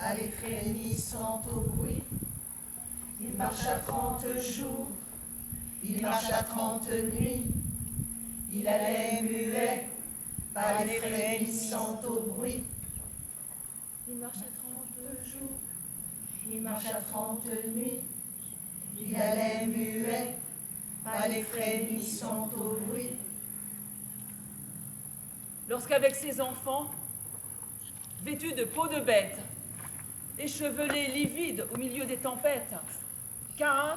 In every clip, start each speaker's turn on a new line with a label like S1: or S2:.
S1: Allez frémissant au bruit. Il marche à 30 jours, il marche à 30 nuits. Il allait muet, allez frémissant au bruit. Il marche à 30 jours, il marche à 30 nuits. Il allait muet, allez frémissant au bruit.
S2: Lorsqu'avec ses enfants, vêtus de peau de bête, échevelés livides au milieu des tempêtes, Caïn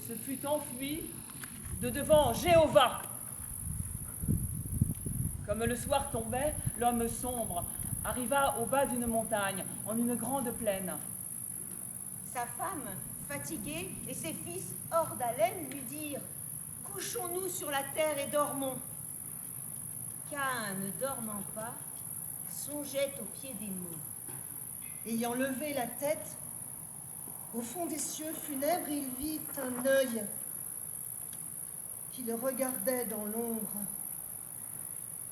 S2: se fut enfui de devant Jéhovah. Comme le soir tombait, l'homme sombre arriva au bas d'une montagne, en une grande plaine.
S3: Sa femme, fatiguée, et ses fils, hors d'haleine, lui dirent « Couchons-nous sur la terre et dormons. » Caïn, ne dormant pas, songeait au pied des monts.
S4: Ayant levé la tête, au fond des cieux funèbres, il vit un œil qui le regardait dans l'ombre.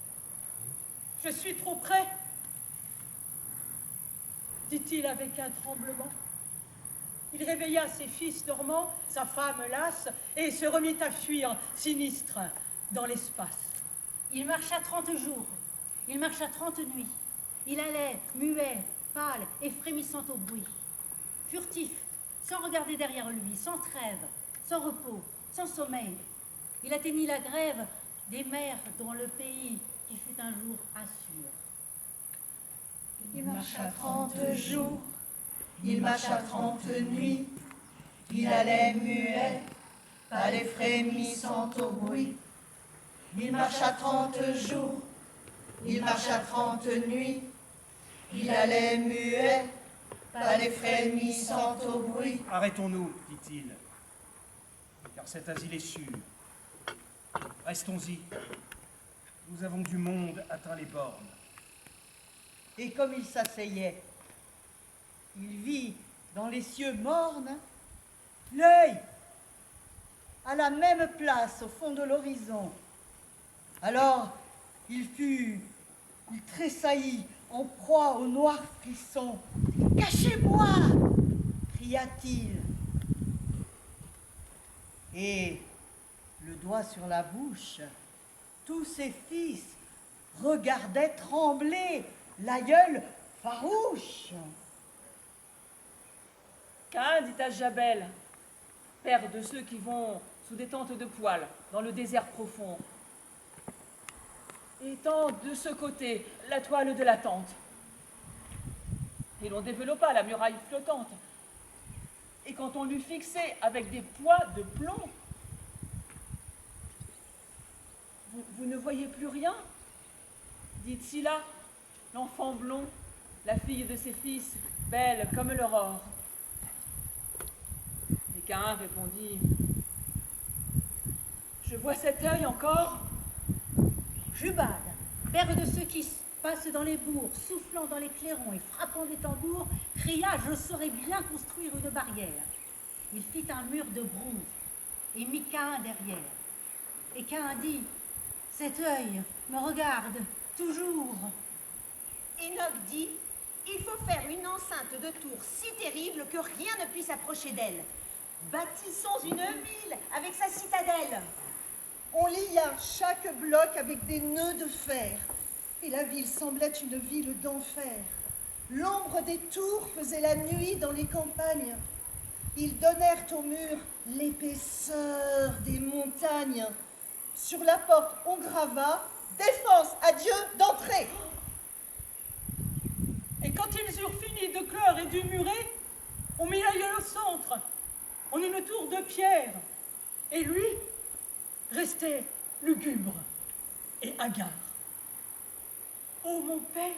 S2: « Je suis trop près !» dit-il avec un tremblement. Il réveilla ses fils dormants, sa femme lasse, et se remit à fuir, sinistre, dans l'espace.
S5: Il marcha 30 jours, il marcha 30 nuits. Il allait, muet, pâle et frémissant au bruit. Furtif, sans regarder derrière lui, sans trêve, sans repos, sans sommeil. Il atteignit la grève des mers dans le pays qui fut un jour assur.
S1: Il marche à 30 jours, il marche à 30 nuits. Il allait muet, allait frémissant au bruit. Il marche à 30 jours, il marche à 30 nuits. Il allait muet, allait frémissant au bruit.
S6: Arrêtons-nous, dit-il, car cet asile est sûr. Restons-y. Nous avons du monde atteint les bornes.
S7: Et comme il s'asseyait, il vit dans les cieux mornes l'œil à la même place au fond de l'horizon. Alors il tressaillit en proie au noir frisson. « Cachez-moi » cria-t-il. Et le doigt sur la bouche, tous ses fils regardaient trembler l'aïeul farouche.
S2: Caïn dit à Jabel, père de ceux qui vont sous des tentes de poils dans le désert profond, étend de ce côté la toile de la tente. Et l'on développa la muraille flottante. Et quand on l'eut fixée avec des poids de plomb, vous ne voyez plus rien, dit Tsila, l'enfant blond, la fille de ses fils, belle comme l'aurore. Et Caïn répondit, je vois cet œil encore.
S5: Jubal, père de ceux qui passent dans les bourgs, soufflant dans les clairons et frappant des tambours, cria « Je saurais bien construire une barrière ». Il fit un mur de bronze et mit Caïn derrière. Et Caïn dit « Cet œil me regarde toujours ».
S3: Enoch dit « Il faut faire une enceinte de tours si terrible que rien ne puisse approcher d'elle. Bâtissons une ville avec sa citadelle. »
S4: On lia chaque bloc avec des nœuds de fer, et la ville semblait une ville d'enfer. L'ombre des tours faisait la nuit dans les campagnes. Ils donnèrent au mur l'épaisseur des montagnes. Sur la porte, on grava « Défense à Dieu d'entrer ».
S2: Et quand ils eurent fini de clore et d'humurer, on mit l'aïeul au centre, en une tour de pierre. Et lui restait lugubre et hagard. « Oh, mon père,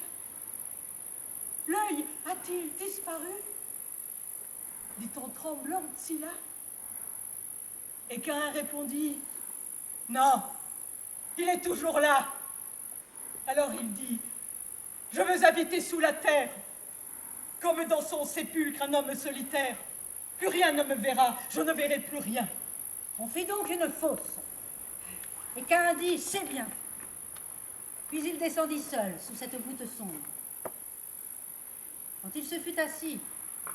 S2: l'œil a-t-il disparu ?» dit-on tremblant Tsila. Et Caïn répondit, « Non, il est toujours là. » Alors il dit, « Je veux habiter sous la terre, comme dans son sépulcre un homme solitaire. Plus rien ne me verra, je ne verrai plus rien. »
S5: On fit donc une fosse. Et Caïn dit « C'est bien ». Puis il descendit seul sous cette voûte sombre. Quand il se fut assis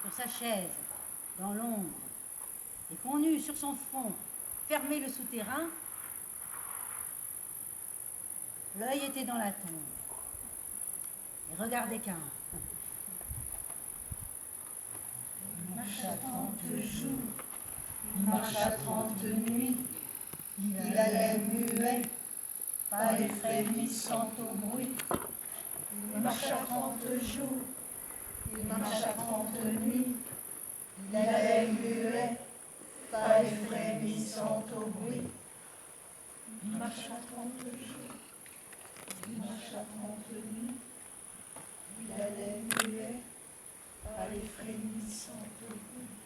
S5: sur sa chaise, dans l'ombre, et qu'on eut sur son front fermé le souterrain, l'œil était dans la tombe et regardait Caïn.
S1: Il marcha 30 jours, il marcha 30 nuits, il allait muet, pas les frémissant au bruit. Il marcha 30 jours, il marcha 30 nuits, il allait muet, pas les frémissant au bruit. Il marcha 30 jours, il marcha 30 nuits, il allait muet, pas les frémissant au bruit.